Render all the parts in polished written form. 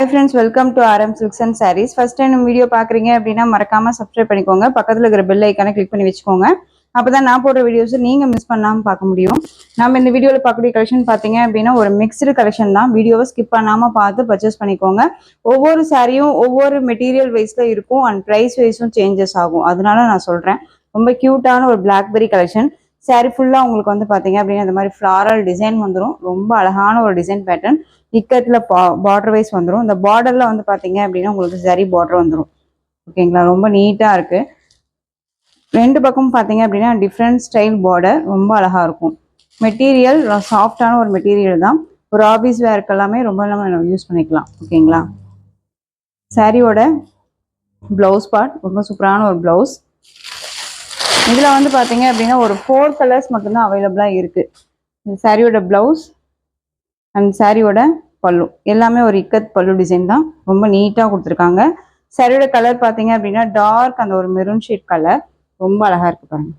Hi friends, welcome to RM Silks and Sarees. First time video பார்க்குறீங்க அப்படின்னா மறக்காம subscribe பண்ணிக்கோங்க. பக்கத்தில் இருக்கிற பெல் ஐக்கானை கிளிக் பண்ணி வச்சுக்கோங்க. அப்பதான் நான் போடுற வீடியோஸ் நீங்க மிஸ் பண்ணாம பார்க்க முடியும். நம்ம இந்த வீடியோவில் பார்க்கக்கூடிய கலெக்ஷன் பார்த்தீங்க அப்படின்னா ஒரு மிக்ஸ்டு கலெக்ஷன் தான். வீடியோவை ஸ்கிப் பண்ணாம பார்த்து பர்ச்சேஸ் பண்ணிக்கோங்க. ஒவ்வொரு சாரியும் ஒவ்வொரு மெட்டீரியல் வைஸ்ல இருக்கும் அண்ட் ப்ரைஸ் வைஸும் சேஞ்சஸ் ஆகும். அதனால நான் சொல்றேன். ரொம்ப கியூட்டான ஒரு பிளாக்பெரி கலெக்ஷன். சாரி ஃபுல்லாக உங்களுக்கு வந்து பார்த்தீங்க அப்படின்னா இந்த மாதிரி ஃப்ளாரல் டிசைன் வந்துடும். ரொம்ப அழகான ஒரு டிசைன் பேட்டர்ன். இக்கத்தில் பார்டர் வைஸ் வந்துடும். இந்த பார்டர்ல வந்து பார்த்தீங்க அப்படின்னா உங்களுக்கு சரி பார்டர் வந்துடும். ஓகேங்களா, ரொம்ப நீட்டாக இருக்கு. ரெண்டு பக்கமும் பார்த்தீங்க அப்படின்னா டிஃப்ரெண்ட் ஸ்டைல் பார்டர் ரொம்ப அழகா இருக்கும். மெட்டீரியல் சாஃப்டான ஒரு மெட்டீரியல் தான். ஒரு ஆபீஸ் வேர்க்கு எல்லாமே ரொம்ப நம்ம யூஸ் பண்ணிக்கலாம். ஓகேங்களா, சாரியோட பிளவுஸ் பார்ட் ரொம்ப சூப்பரான ஒரு பிளவுஸ். இதில் வந்து பார்த்தீங்க அப்படின்னா ஒரு 4 கலர்ஸ் மட்டும்தான் அவைலபிளாக இருக்கு. சாரியோட பிளவுஸ் அண்ட் சாரியோட பல்லு எல்லாமே ஒரு இக்கத் பல்லு டிசைன் தான். ரொம்ப நீட்டாக கொடுத்துருக்காங்க. சாரியோட கலர் பார்த்தீங்க அப்படின்னா டார்க் அந்த ஒரு மெரூன் ஷேட் கலர் ரொம்ப அழகாக இருக்கு பாருங்க.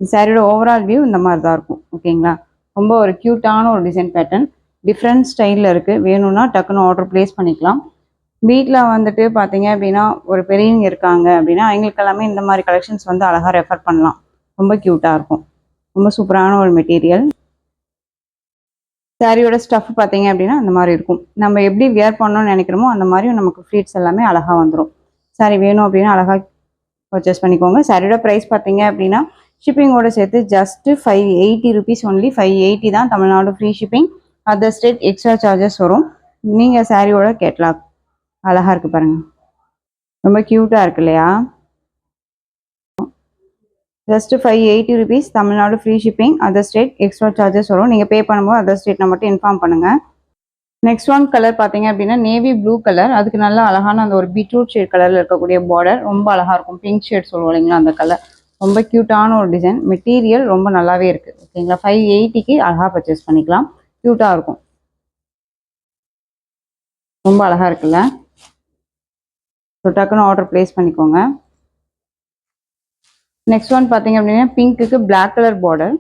சாரியோட ஓவரால் வியூ இந்த மாதிரி தான் இருக்கும். ஓகேங்களா, ரொம்ப ஒரு க்யூட்டான ஒரு டிசைன் பேட்டர்ன். டிஃப்ரெண்ட் ஸ்டைலில் இருக்குது. வேணும்னா டக்குன்னு ஆர்டர் ப்ளேஸ் பண்ணிக்கலாம். வீட்டில் வந்துட்டு பார்த்தீங்க அப்படின்னா ஒரு பெரியவங்க இருக்காங்க அப்படின்னா அவங்களுக்கு எல்லாமே இந்த மாதிரி கலெக்ஷன்ஸ் வந்து அழகாக ரெஃபர் பண்ணலாம். ரொம்ப க்யூட்டாக இருக்கும். ரொம்ப சூப்பரான ஒரு மெட்டீரியல். சாரியோட ஸ்டஃப் பார்த்தீங்க அப்படின்னா அந்த மாதிரி இருக்கும். நம்ம எப்படி வியர் பண்ணணும்னு நினைக்கிறோமோ அந்த மாதிரியும் நமக்கு ஃப்ளீட்ஸ் எல்லாமே அழகாக வந்துடும். சாரி வேணும் அப்படின்னா அழகாக பர்ச்சேஸ் பண்ணிக்கோங்க. சாரியோட ப்ரைஸ் பார்த்தீங்க அப்படின்னா ஷிப்பிங்கோட சேர்த்து ஜஸ்ட்டு 580 ருபீஸ் ஒன்லி. 580 தான். Tamil Nadu free shipping. Other state extra charges வரும். நீங்கள் சாரியோட கேட்லாக் அழகாக இருக்குது பாருங்கள். ரொம்ப க்யூட்டாக இருக்கு இல்லையா? Just 580 rupees. Tamil Nadu free shipping. Other state extra charges வரும். நீங்கள் பே பண்ணும்போது அதர் ஸ்டேட்னா மட்டும் இன்ஃபார்ம் பண்ணுங்கள். நெக்ஸ்ட் ஒன் கலர் பார்த்தீங்க அப்படின்னா நேவி ப்ளூ கலர். அதுக்கு நல்லா அழகான அந்த ஒரு பீட்ரூட் ஷேட் கலரில் இருக்கக்கூடிய பார்டர் ரொம்ப அழகாக இருக்கும். பிங்க் ஷேட் சொல்லுவோம் இல்லைங்களா, அந்த கலர். ரொம்ப க்யூட்டான ஒரு டிசைன். மெட்டீரியல் ரொம்ப நல்லாவே இருக்குது. ஓகேங்களா, 580க்கு அழகாக பர்ச்சேஸ் பண்ணிக்கலாம். க்யூட்டாக இருக்கும். ரொம்ப அழகாக இருக்குல்ல? ஸோ டக்குன்னு ஆர்டர் ப்ளேஸ் பண்ணிக்கோங்க. நெக்ஸ்ட் ஒன் பார்த்தீங்க அப்படின்னா பிங்க்குக்கு black colour border.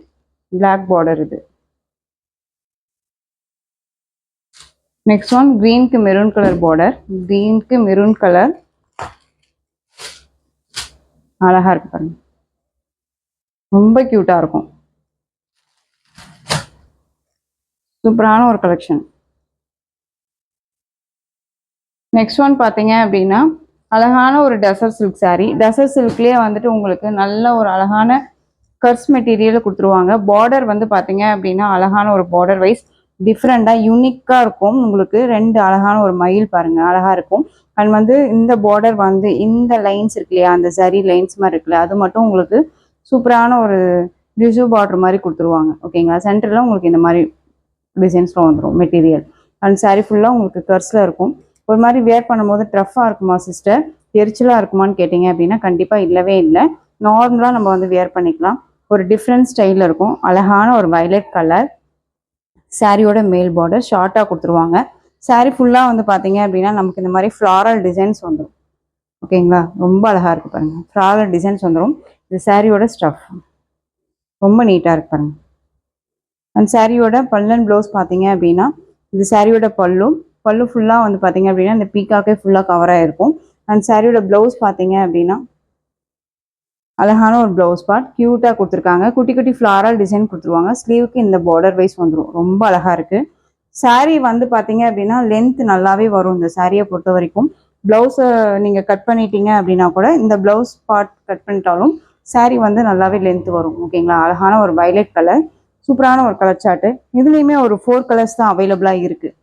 Black border இது. நெக்ஸ்ட் ஒன் கிரீனுக்கு மெரூன் கலர் பார்டர். கிரீனுக்கு மெரூன் கலர் அழகா இருக்கு பாருங்க. ரொம்ப கியூட்டா இருக்கும். சூப்பரான ஒரு கலெக்ஷன். நெக்ஸ்ட் ஒன் பார்த்தீங்க அப்படின்னா அழகான ஒரு டசர் சில்க் சாரீ. டசர் சில்க்லேயே வந்துட்டு உங்களுக்கு நல்ல ஒரு அழகான கர்ஸ் மெட்டீரியல் கொடுத்துருவாங்க. பார்டர் வந்து பார்த்தீங்க அப்படின்னா அழகான ஒரு பார்டர் வைஸ் டிஃப்ரெண்டாக யூனிக்காக இருக்கும். உங்களுக்கு ரெண்டு அழகான ஒரு மயில் பாருங்கள், அழகாக இருக்கும். அண்ட் வந்து இந்த பார்டர் வந்து இந்த லைன்ஸ் இருக்கு இல்லையா, அந்த சரி லைன்ஸ் மாதிரி இருக்குல்ல, அது மட்டும் உங்களுக்கு சூப்பரான ஒரு டிஷ்யூ பார்டர் மாதிரி கொடுத்துருவாங்க. ஓகேங்களா, சென்டரில் உங்களுக்கு இந்த மாதிரி டிசைன்ஸ்லாம் வந்துடும் மெட்டீரியல். அண்ட் சாரீ ஃபுல்லாக உங்களுக்கு கர்ஸில் இருக்கும். ஒரு மாதிரி வேர் பண்ணும்போது டஃப்பாக இருக்குமா சிஸ்டர், எரிச்சலாக இருக்குமான்னு கேட்டிங்க அப்படின்னா கண்டிப்பாக இல்லவே இல்லை. நார்மலாக நம்ம வந்து வேர் பண்ணிக்கலாம். ஒரு டிஃப்ரெண்ட் ஸ்டைலில் இருக்கும். அழகான ஒரு வயலட் கலர். சாரியோட மேல் பார்டர் ஷார்ட்டாக கொடுத்துருவாங்க. சாரீ ஃபுல்லாக வந்து பார்த்தீங்க அப்படின்னா நமக்கு இந்த மாதிரி ஃப்ளாரல் டிசைன்ஸ் வந்துடும். ஓகேங்களா, ரொம்ப அழகாக இருக்குது பாருங்கள். ஃப்ளாரல் டிசைன்ஸ் வந்துடும். இது சாரியோட ஸ்டஃப் ரொம்ப நீட்டாக இருக்கு பாருங்கள். அண்ட் சாரியோட பல்லன் ப்ளவுஸ் பார்த்தீங்க அப்படின்னா இது சாரியோட பல்லு ஃபுல்லாக வந்து பார்த்தீங்க அப்படின்னா இந்த பீக்காக்கே ஃபுல்லாக கவராக இருக்கும். அண்ட் சாரியோட ப்ளவுஸ் பார்த்தீங்க அப்படின்னா அழகான ஒரு ப்ளவுஸ் பார்ட் க்யூட்டாக கொடுத்துருக்காங்க. குட்டி குட்டி ஃப்ளாரல் டிசைன் கொடுத்துருவாங்க. ஸ்லீவுக்கு இந்த பார்டர் வைஸ் வந்துடும். ரொம்ப அழகாக இருக்குது. சாரீ வந்து பார்த்தீங்க அப்படின்னா லென்த் நல்லாவே வரும். இந்த சாரியை பொறுத்த வரைக்கும் ப்ளவுஸை நீங்கள் கட் பண்ணிட்டீங்க அப்படின்னா கூட இந்த ப்ளவுஸ் பார்ட் கட் பண்ணிட்டாலும் சாரீ வந்து நல்லாவே லென்த் வரும். ஓகேங்களா, அழகான ஒரு வயலட் கலர். சூப்பரான ஒரு கலர் சார்ட்டு. இதுலேயுமே ஒரு 4 கலர்ஸ் தான் அவைலபிளாக இருக்குது.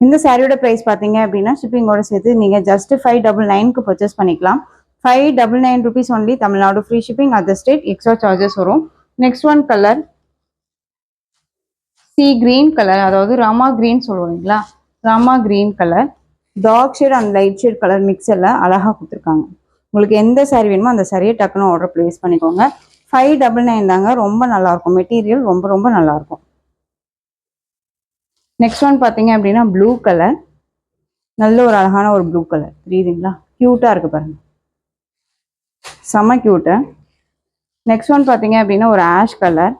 இந்த சாரியோட ப்ரைஸ் பார்த்தீங்க அப்படின்னா ஷிப்பிங்கோட சேர்த்து நீங்கள் ஜஸ்ட் 599க்கு பர்ச்சேஸ் பண்ணிக்கலாம். 599 rupees only. Tamil Nadu free shipping. Other state extra charges வரும். Next one colour sea green colour, அதாவது ராமா கிரீன் சொல்லுவீங்களா, Rama green colour. Dark shade and light shade colour மிக்ஸில் அழகாக கொடுத்துருக்காங்க. உங்களுக்கு எந்த சாரி வேணுமோ அந்த சாரியை டக்குன்னு ஆர்டர் ப்ளேஸ் பண்ணிக்கோங்க. 599 தாங்க. ரொம்ப நல்லாயிருக்கும். மெட்டீரியல் ரொம்ப ரொம்ப நல்லாயிருக்கும். நெக்ஸ்ட் ஒன் பார்த்தீங்க அப்படின்னா ப்ளூ கலர். நல்ல ஒரு அழகான ஒரு ப்ளூ கலர் தெரியுதுங்களா, க்யூட்டாக இருக்குது பாருங்கள். செம்ம க்யூட்டு. நெக்ஸ்ட் ஒன் பார்த்தீங்க அப்படின்னா ஒரு ஆஷ் கலர்.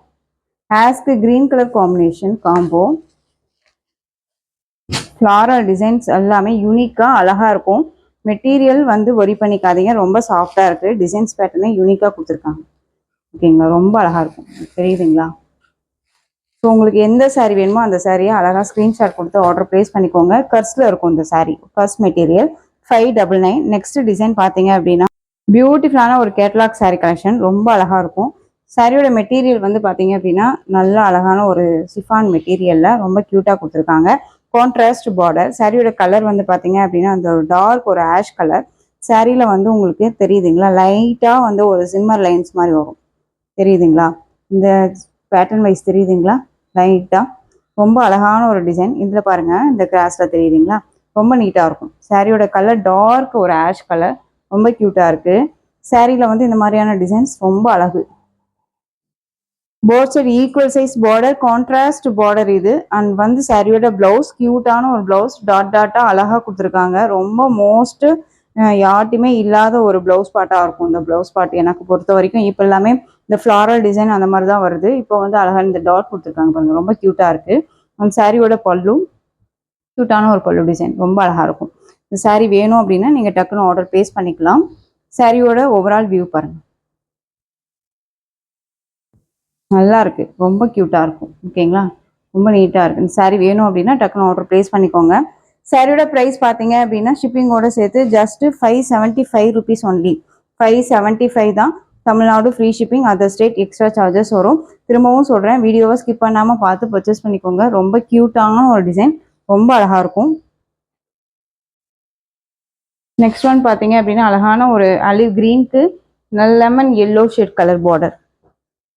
ஆஷ்க்கு green colour combination combo. Floral designs எல்லாமே யூனிக்காக அழகாக இருக்கும். மெட்டீரியல் வந்து ஒரி பண்ணிக்காதீங்க, ரொம்ப சாஃப்டாக இருக்குது. டிசைன்ஸ் பேட்டர்னே யூனிக்காக கொடுத்துருக்காங்க. ஓகேங்களா, ரொம்ப அழகாக இருக்கும். தெரியுதுங்களா? ஸோ உங்களுக்கு எந்த சாரீ வேணுமோ அந்த சாரியை அழகாக ஸ்க்ரீன்ஷாட் கொடுத்து ஆர்டர் ப்ளேஸ் பண்ணிக்கோங்க. கர்ஸில் இருக்கும் இந்த சாரீ. கர்ஸ் மெட்டீரியல் 599. நெக்ஸ்ட் டிசைன் பார்த்தீங்க அப்படின்னா பியூட்டிஃபுல்லான ஒரு கேட்லாக் சாரீ கலெக்ஷன். ரொம்ப அழகாக இருக்கும். சாரியோட மெட்டீரியல் வந்து பார்த்தீங்க அப்படின்னா நல்ல அழகான ஒரு சிஃபான் மெட்டீரியலில் ரொம்ப க்யூட்டாக கொடுத்துருக்காங்க. Contrast border. சாரியோட கலர் வந்து பார்த்தீங்க அப்படின்னா அந்த ஒரு டார்க் ஒரு ஆஷ் கலர். சாரியில் வந்து உங்களுக்கு தெரியுதுங்களா, லைட்டாக வந்து ஒரு சிம்மர் லைன்ஸ் மாதிரி வரும். தெரியுதுங்களா? இந்த பேட்டர்ன் வைஸ் தெரியுதுங்களா? லைட்டாக ரொம்ப அழகான ஒரு டிசைன். இதில் பாருங்கள், இந்த கிராஸில் தெரியுதுங்களா, ரொம்ப நீட்டாக இருக்கும். சாரியோட கலர் டார்க் ஒரு ஆஷ் கலர், ரொம்ப க்யூட்டாக இருக்குது. சாரியில் வந்து இந்த மாதிரியான டிசைன்ஸ் ரொம்ப அழகு. Both side equal size border, contrast border இது. அண்ட் வந்து சாரியோட பிளவுஸ் க்யூட்டான ஒரு பிளவுஸ், டாட் டாட்டாக அழகாக கொடுத்துருக்காங்க. ரொம்ப மோஸ்ட் யார்ட்டுமே இல்லாத ஒரு பிளவுஸ் பாட்டாக இருக்கும் இந்த பிளவுஸ் பாட் எனக்கு பொறுத்த வரைக்கும். இப்போ எல்லாமே இந்த ஃப்ளாரல் டிசைன் அந்த மாதிரி தான் வருது. இப்போ வந்து அழகாக இந்த டாட் கொடுத்துருக்காங்க பாருங்க, ரொம்ப க்யூட்டாக இருக்குது. அந்த சாரியோட பல்லு க்யூட்டான ஒரு பல்லு டிசைன், ரொம்ப அழகாக இருக்கும். இந்த சாரீ வேணும் அப்படின்னா நீங்கள் டக்குன்னு ஆர்டர் ப்ளேஸ் பண்ணிக்கலாம். சாரியோட ஓவரால் வியூ பாருங்கள், நல்லா இருக்குது, ரொம்ப க்யூட்டாக இருக்கும். ஓகேங்களா, ரொம்ப நீட்டாக இருக்குது. இந்த சாரீ வேணும் அப்படின்னா டக்குன்னு ஆர்டர் ப்ளேஸ் பண்ணிக்கோங்க. சாரியோட ப்ரைஸ் பார்த்தீங்க அப்படின்னா ஷிப்பிங்கோட சேர்த்து ஜஸ்ட் 575 ருபீஸ் ஒன்லி. 575 தான். Tamil Nadu free shipping, other state extra charges வரும். திரும்பவும் சொல்கிறேன், வீடியோவை ஸ்கிப் பண்ணாமல் பார்த்து பர்ச்சேஸ் பண்ணிக்கோங்க. ரொம்ப க்யூட்டான ஒரு டிசைன், ரொம்ப அழகாக இருக்கும். நெக்ஸ்ட் ஒன் பார்த்தீங்க அப்படின்னா அழகான ஒரு அலிவ் கிரீனுக்கு lemon yellow shade colour border.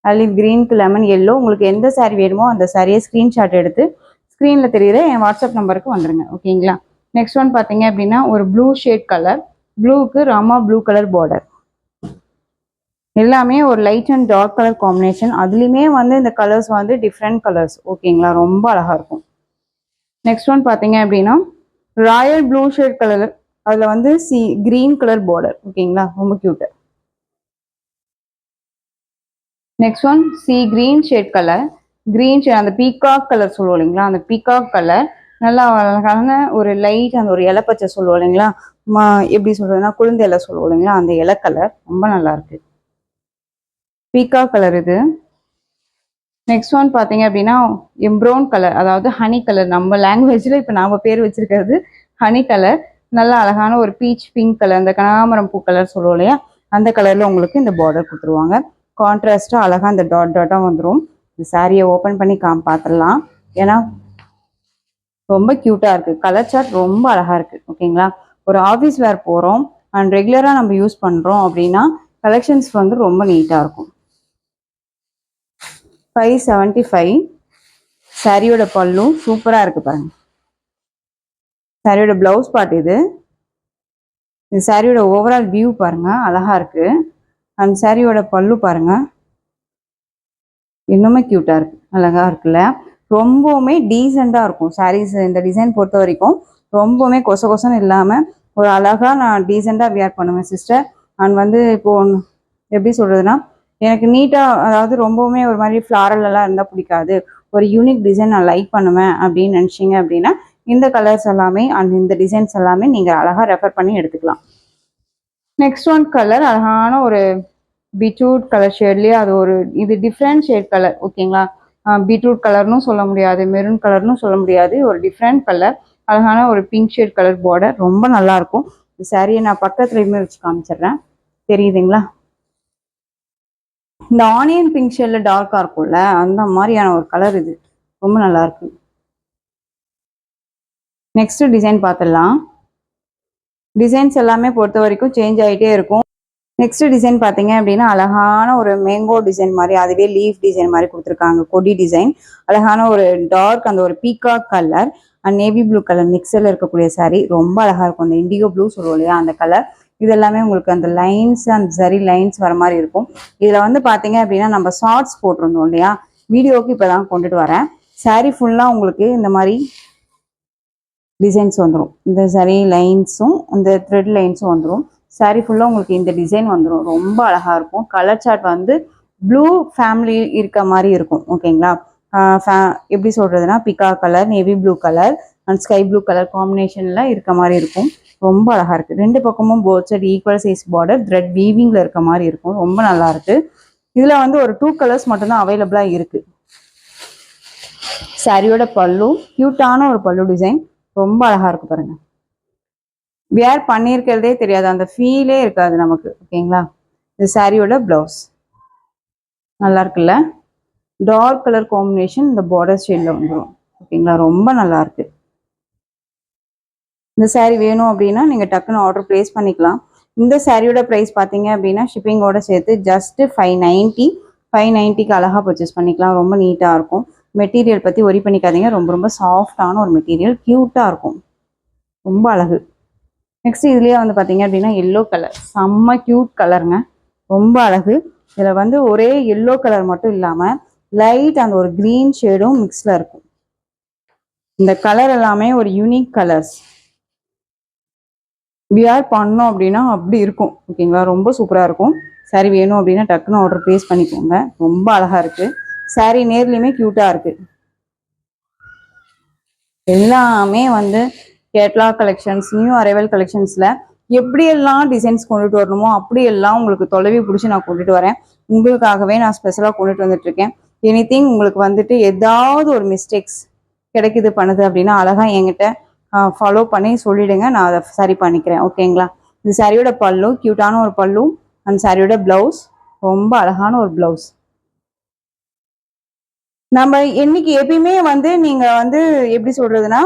Olive கிரீனுக்கு லெமன் எல்லோ. உங்களுக்கு எந்த சாரீ வேணுமோ அந்த சாரியை ஸ்க்ரீன்ஷாட் எடுத்து ஸ்க்ரீனில் தெரியுற என் வாட்ஸ்அப் நம்பருக்கு வந்துடுங்க. ஓகேங்களா. நெக்ஸ்ட் ஒன் பார்த்தீங்க அப்படின்னா ஒரு ப்ளூ ஷேட் கலர், ப்ளூக்கு ராமா ப்ளூ கலர் பார்டர். எல்லாமே ஒரு light and dark colour combination. அதுலேயுமே வந்து இந்த கலர்ஸ் வந்து டிஃப்ரெண்ட் கலர்ஸ். ஓகேங்களா, ரொம்ப அழகாக இருக்கும். நெக்ஸ்ட் ஒன் பார்த்தீங்க அப்படின்னா ராயல் ப்ளூ ஷேட் கலர், அதில் வந்து கிரீன் கலர் பார்டர். ஓகேங்களா, ரொம்ப cute. Next one green shade colour, green shade அந்த பீகாக் கலர் சொல்லுவோம் இல்லைங்களா, அந்த பீகாக் கலர் நல்லா அழகான ஒரு லைட் அந்த ஒரு இலை பச்சை சொல்லுவோம் இல்லைங்களா, எப்படி சொல்றதுன்னா குளிர்ந்த இலை சொல்லுவோம் இல்லைங்களா, அந்த இலை கலர் ரொம்ப நல்லா இருக்கு. பீகாக் கலர் இது. நெக்ஸ்ட் ஒன் பார்த்தீங்க அப்படின்னா எம்ப்ரௌன் கலர், அதாவது ஹனி கலர். நம்ம லாங்குவேஜில் இப்போ நாம் பேர் வச்சிருக்கிறது ஹனி கலர். நல்லா அழகான ஒரு பீச் பிங்க் கலர், அந்த கனகாமரம் பூ கலர் சொல்லுவோம் இல்லையா, அந்த கலரில் உங்களுக்கு இந்த பார்டர் கொடுத்துருவாங்க. கான்ட்ராஸ்ட்டாக அழகாக அந்த டாட் டாட்டாக வந்துடும். இந்த சாரியை ஓப்பன் பண்ணி பார்த்துடலாம். ஏன்னா ரொம்ப க்யூட்டாக இருக்குது. கலர் சார்ட் ரொம்ப அழகாக இருக்குது. ஓகேங்களா, ஒரு ஆஃபீஸ் வேர் போகிறோம் அண்ட் ரெகுலராக நம்ம யூஸ் பண்ணுறோம் அப்படின்னா கலெக்ஷன்ஸ் வந்து ரொம்ப நீட்டாக இருக்கும். 575. சாரியோட பல்லு சூப்பராக இருக்குது பாருங்க. சாரியோட பிளவுஸ் பார்ட் இது. இந்த சாரியோட ஓவரால் வியூ பாருங்க, அழகா இருக்கு. அண்ட் சாரியோட பல்லு பாருங்க, இன்னுமே க்யூட்டா இருக்கு, அழகா இருக்குல்ல. ரொம்பவுமே டீசெண்டாக இருக்கும் சாரீஸ். இந்த டிசைன் பொறுத்த வரைக்கும் ரொம்பவுமே கொச கொசன்னு இல்லாமல் ஒரு அழகாக நான் டீசெண்டாக வியர் பண்ணுவேன் சிஸ்டர். அண்ட் வந்து இப்போ எப்படி சொல்றதுன்னா, எனக்கு நீட்டாக, அதாவது ரொம்பவுமே ஒரு மாதிரி ஃப்ளாரல் எல்லாம் இருந்தால் பிடிக்காது, ஒரு யூனிக் டிசைன் நான் லைக் பண்ணுவேன் அப்படின்னு நினச்சிங்க அப்படின்னா இந்த கலர்ஸ் எல்லாமே அண்ட் இந்த டிசைன்ஸ் எல்லாமே நீங்கள் அழகாக ரெஃபர் பண்ணி எடுத்துக்கலாம். நெக்ஸ்ட் ஒன் கலர் அழகான ஒரு பீட்ரூட் கலர் ஷேட்லேயே, அது ஒரு இது டிஃப்ரெண்ட் ஷேட் கலர். ஓகேங்களா, பீட்ரூட் கலர்னும் சொல்ல முடியாது, மெரூன் கலர்னும் சொல்ல முடியாது, ஒரு டிஃப்ரெண்ட் கலர். அழகான ஒரு பிங்க் ஷேட் கலர் பார்டர், ரொம்ப நல்லாயிருக்கும். இந்த சாரியை நான் பக்கத்துலேயுமே வச்சு காமிச்சிடுறேன். தெரியுதுங்களா, இந்த ஆனியன் பிங்க் ஷேட்ல டார்க்காக இருக்கும்ல, அந்த மாதிரியான ஒரு கலர் இது, ரொம்ப நல்லா இருக்கு. நெக்ஸ்ட் டிசைன் பார்த்துடலாம். டிசைன்ஸ் எல்லாமே பொறுத்த வரைக்கும் சேஞ்ச் ஆகிட்டே இருக்கும். நெக்ஸ்ட் டிசைன் பார்த்தீங்க அப்படின்னா அழகான ஒரு மேங்கோ டிசைன் மாதிரி, அதுவே லீஃப் டிசைன் மாதிரி கொடுத்துருக்காங்க, கொடி டிசைன். அழகான ஒரு டார்க் அந்த ஒரு peacock colour and navy blue colour மிக்சரில் இருக்கக்கூடிய சாரீ, ரொம்ப அழகாக இருக்கும். அந்த இண்டிகோ ப்ளூ சொல்லுவோம் இல்லையா, அந்த கலர். இது எல்லாமே உங்களுக்கு அந்த லைன்ஸ் அந்த சரி லைன்ஸ் வர மாதிரி இருக்கும். இதில் வந்து பார்த்தீங்க அப்படின்னா நம்ம ஷார்ட்ஸ் போட்டிருந்தோம் இல்லையா, வீடியோவுக்கு இப்போ தான் கொண்டுட்டு வரேன். சாரீ ஃபுல்லாக உங்களுக்கு இந்த மாதிரி டிசைன்ஸ் வந்துடும். இந்த சரி லைன்ஸும் இந்த த்ரெட் லைன்ஸும் வந்துடும். சாரீ ஃபுல்லாக உங்களுக்கு இந்த டிசைன் வந்துடும். ரொம்ப அழகாக இருக்கும். கலர் சார்ட் வந்து ப்ளூ ஃபேமிலி இருக்க மாதிரி இருக்கும். ஓகேங்களா, எப்படி சொல்கிறதுனா பிகா colour, navy blue colour and sky blue colour காம்பினேஷனில் இருக்க மாதிரி இருக்கும். ரொம்ப அழகாக இருக்குது. ரெண்டு பக்கமும் both side equal size border thread வீவிங்கில் இருக்க மாதிரி இருக்கும். ரொம்ப நல்லா இருக்கு. இதில் வந்து ஒரு 2 கலர்ஸ் மட்டும்தான் அவைலபிளாக இருக்குது. சாரியோட பல்லு க்யூட்டான ஒரு பல்லு டிசைன் ரொம்ப அழகாக இருக்கு பாருங்க. வியர் பண்ணியிருக்கிறதே தெரியாது, அந்த ஃபீலே இருக்காது நமக்கு. ஓகேங்களா. இது சாரியோட பிளவுஸ் நல்லா இருக்குல்ல. டார்க் கலர் காம்பினேஷன் இந்த பார்டர் ஷேட்ல வந்துடும். ஓகேங்களா. ரொம்ப நல்லா இருக்கு. இந்த சாரீ வேணும் அப்படின்னா நீங்க டக்குன்னு ஆர்டர் பிளேஸ் பண்ணிக்கலாம். இந்த சாரியோட ப்ரைஸ் பார்த்தீங்க அப்படின்னா ஷிப்பிங்கோட சேர்த்து ஜஸ்ட் 590க்கு அழகாக பர்ச்சேஸ் பண்ணிக்கலாம். ரொம்ப நீட்டாக இருக்கும். மெட்டீரியல் பற்றி ஒரி பண்ணிக்காதீங்க. ரொம்ப ரொம்ப சாஃப்டான ஒரு மெட்டீரியல், க்யூட்டாக இருக்கும். ரொம்ப அழகு. நெக்ஸ்ட் இதுலேயே வந்து பார்த்தீங்க அப்படின்னா எல்லோ கலர் செம்ம க்யூட் கலருங்க. ரொம்ப அழகு. இதில் வந்து ஒரே எல்லோ கலர் மட்டும் இல்லாமல் லைட் அந்த ஒரு க்ரீன் ஷேடும் மிக்ஸில் இருக்கும். இந்த கலர் எல்லாமே ஒரு யூனிக் கலர்ஸ். வியர் பண்ணோம் அப்படின்னா அப்படி இருக்கும். ஓகேங்களா. ரொம்ப சூப்பராக இருக்கும். சாரீ வேணும் அப்படின்னா டக்குன்னு ஆர்டர் ப்ளேஸ் பண்ணிக்கோங்க. ரொம்ப அழகாக இருக்குது. சாரீ நேர்லையுமே க்யூட்டாக இருக்குது. எல்லாமே வந்து கேட்லாக் கலெக்ஷன்ஸ், நியூ அரைவல் கலெக்ஷன்ஸில் எப்படியெல்லாம் டிசைன்ஸ் கொண்டுட்டு வரணுமோ அப்படியெல்லாம் உங்களுக்கு தொலைவி பிடிச்சி நான் கொண்டுட்டு வரேன். உங்களுக்காகவே நான் ஸ்பெஷலாக கொண்டுட்டு வந்துட்டுருக்கேன். எனிதிங் உங்களுக்கு வந்துட்டு ஏதாவது ஒரு மிஸ்டேக்ஸ் கிடைக்குது பண்ணுது அப்படின்னா அழகாக என்கிட்ட ஃபாலோ பண்ணி சொல்லிடுங்க, நான் அதை சரி பண்ணிக்கிறேன். ஓகேங்களா. இந்த சாரியோட பல்லு க்யூட்டான ஒரு பல்லு அண்ட் சாரியோட பிளவுஸ் ரொம்ப அழகான ஒரு பிளவுஸ். நம்ம இன்னைக்கு எப்பயுமே வந்து நீங்க வந்து எப்படி சொல்றதுன்னா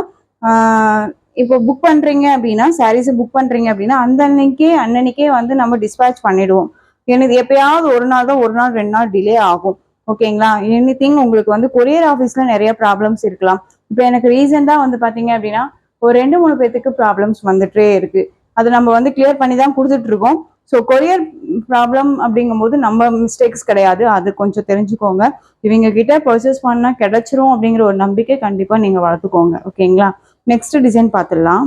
இப்போ புக் பண்றீங்க அப்படின்னா சாரீஸ் புக் பண்றீங்க அப்படின்னா அந்த அன்னன்னைக்கே வந்து நம்ம டிஸ்பேச் பண்ணிடுவோம். எனக்கு எப்பயாவது ஒரு நாள் தான், ஒரு நாள் 2 நாள் டிலே ஆகும். ஓகேங்களா. எனிதிங் உங்களுக்கு வந்து கொரியர் ஆஃபீஸ்ல நிறைய ப்ராப்ளம்ஸ் இருக்கலாம். இப்போ எனக்கு ரீசெண்டா வந்து பாத்தீங்க அப்படின்னா ஒரு 2-3 பேத்துக்கு ப்ராப்ளம்ஸ் வந்துட்டே இருக்கு. அது நம்ம வந்து கிளியர் பண்ணி தான் கொடுத்துட்டு இருக்கோம். ஸோ கொரியர் ப்ராப்ளம் அப்படிங்கும்போது நம்ம மிஸ்டேக்ஸ் கிடையாது, அது கொஞ்சம் தெரிஞ்சுக்கோங்க. இவங்க கிட்ட பர்ச்சேஸ் பண்ணா கிடைச்சிரும் அப்படிங்கிற ஒரு நம்பிக்கை கண்டிப்பா நீங்க வளர்த்துக்கோங்க. ஓகேங்களா. நெக்ஸ்ட் டிசைன் பார்த்துடலாம்.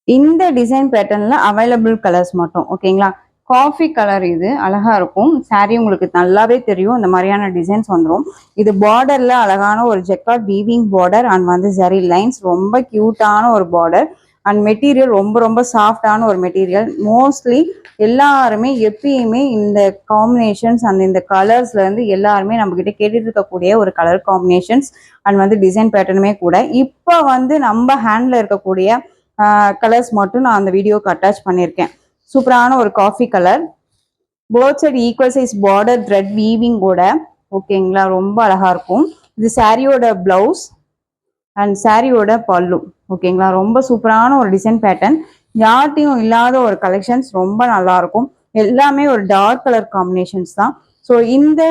இந்த டிசைன் பேட்டர்ன்ல அவைலபிள் கலர்ஸ் மட்டும். ஓகேங்களா. காஃபி கலர் இது அழகா இருக்கும். சாரீ உங்களுக்கு நல்லாவே தெரியும். இந்த மாதிரியான டிசைன்ஸ் வந்துடும். இது பார்டர்ல அழகான ஒரு ஜெக்கார்ட் வீவிங் பார்டர் அண்ட் வந்து ஜரி லைன்ஸ். ரொம்ப கியூட்டான ஒரு பார்டர் அண்ட் மெட்டீரியல் ரொம்ப ரொம்ப சாஃப்டான ஒரு மெட்டீரியல். மோஸ்ட்லி எல்லாருமே எப்பயுமே இந்த காம்பினேஷன்ஸ் அந்த இந்த கலர்ஸ்ல இருந்து எல்லாருமே நம்ம கிட்ட கேட்டுட்டு இருக்கக்கூடிய ஒரு கலர் காம்பினேஷன்ஸ் அண்ட் வந்து டிசைன் பேட்டர்னுமே கூட. இப்போ வந்து நம்ம ஹேண்ட்ல இருக்கக்கூடிய கலர்ஸ் மட்டும் நான் அந்த வீடியோக்கு அட்டாச் பண்ணியிருக்கேன். சூப்பரான ஒரு coffee colour, both side equal size border thread weaving கூட. ஓகேங்களா. ரொம்ப அழகா இருக்கும். இது சாரியோட பிளவுஸ் அண்ட் சாரியோட பல்லு. ஓகேங்களா. ரொம்ப சூப்பரான ஒரு டிசைன் பேட்டர்ன், யார்ட்டையும் இல்லாத ஒரு கலெக்ஷன்ஸ். ரொம்ப நல்லா இருக்கும். எல்லாமே ஒரு டார்க் கலர் காம்பினேஷன்ஸ் தான். ஸோ இந்த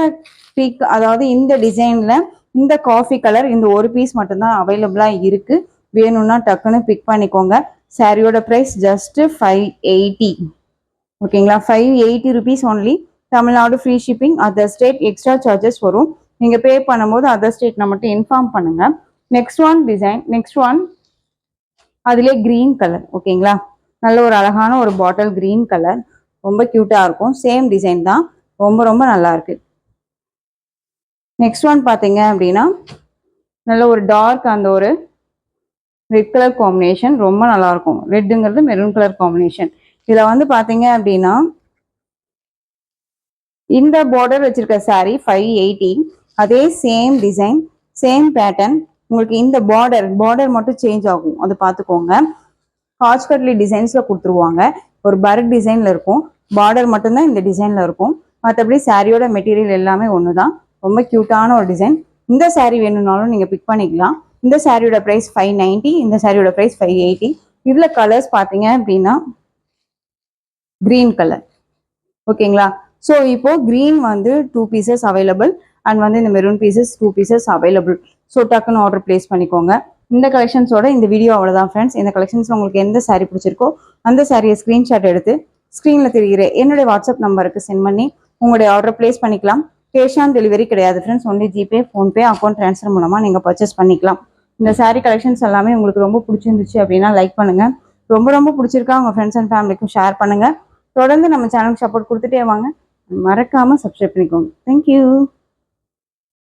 பிக் அதாவது இந்த டிசைன்ல இந்த காஃபி கலர் இந்த ஒரு பீஸ் மட்டும்தான் அவைலபிளா இருக்கு. வேணும்னா டக்குன்னு பிக் பண்ணிக்கோங்க. சாரியோட ப்ரைஸ் ஜஸ்ட் 580. ஓகேங்களா. 580 rupees only. Tamil Nadu free shipping. Other state extra charges வரும். நீங்க பே பண்ணும்போது அதர் ஸ்டேட்ல மட்டும் இன்ஃபார்ம் பண்ணுங்க. Next one design, next one அதுலேயே கிரீன் கலர். ஓகேங்களா. நல்ல ஒரு அழகான ஒரு பாட்டில் கிரீன் கலர், ரொம்ப கியூட்டா இருக்கும். சேம் டிசைன் தான், ரொம்ப ரொம்ப நல்லா இருக்கு. நெக்ஸ்ட் ஒன் பார்த்தீங்க அப்படின்னா நல்ல ஒரு டார்க் அந்த ஒரு ரெட் கலர் காம்பினேஷன், ரொம்ப நல்லா இருக்கும். ரெட்டுங்கிறது மெரூன் கலர் காம்பினேஷன். இதுல வந்து பாத்தீங்க அப்படின்னா இந்த பார்டர் வச்சிருக்க சாரீ 580. அதே சேம் டிசைன் சேம் பேட்டர்ன். உங்களுக்கு இந்த பார்டர் மட்டும் சேஞ்ச் ஆகும், அது பார்த்துக்கோங்க. ஹார்ச் கட்லி டிசைன்ஸ்ல கொடுத்துருவாங்க. ஒரு பர்க் டிசைன்ல இருக்கும். பார்டர் மட்டும்தான் இந்த டிசைன்ல இருக்கும். மற்றபடி சாரியோட மெட்டீரியல் எல்லாமே ஒன்று தான். ரொம்ப கியூட்டான ஒரு டிசைன். இந்த சாரீ வேணும்னாலும் நீங்க பிக் பண்ணிக்கலாம். இந்த சாரியோட ப்ரைஸ் 590, இந்த சாரியோட ப்ரைஸ் 580. இதுல கலர்ஸ் பார்த்தீங்க அப்படின்னா கிரீன் கலர். ஓகேங்களா. ஸோ இப்போ கிரீன் வந்து 2 பீசஸ் அவைலபிள் அண்ட் வந்து இந்த maroon pieces 2 pieces available. So டக்குன்னு ஆர்டர் பிளேஸ் பண்ணிக்கோங்க. இந்த கலெக்ஷன்ஸோட இந்த வீடியோ அவ்வளோதான் ஃப்ரெண்ட்ஸ். இந்த கலெக்ஷன்ஸ் உங்களுக்கு எந்த சாரீ பிடிச்சிருக்கோ அந்த சாரியை ஸ்க்ரீன்ஷாட் எடுத்து ஸ்க்ரீனில் தெரிகிற என்னுடைய வாட்ஸ்அப் நம்பருக்கு சென்ட் பண்ணி உங்களுடைய ஆர்டர் பிளேஸ் பண்ணிக்கலாம். கேஷ் ஆன் டெலிவரி கிடையாது friends. Only GPay, PhonePe, account transfer மூலமாக நீங்கள் பர்ச்சேஸ் பண்ணிக்கலாம். இந்த சாரீ கலெக்ஷன்ஸ் எல்லாமே உங்களுக்கு ரொம்ப பிடிச்சிருந்துச்சு அப்படின்னா லைக் பண்ணுங்க. ரொம்ப ரொம்ப பிடிச்சிருக்கா உங்கள் ஃப்ரெண்ட்ஸ் அண்ட் ஃபேமிலிக்கும் ஷேர் பண்ணுங்க. தொடர்ந்து நம்ம சேனலுக்கு சப்போர்ட் கொடுத்துட்டே வாங்க. மறக்காம சப்ஸ்கிரைப் பண்ணிக்கோங்க. தேங்க்யூ.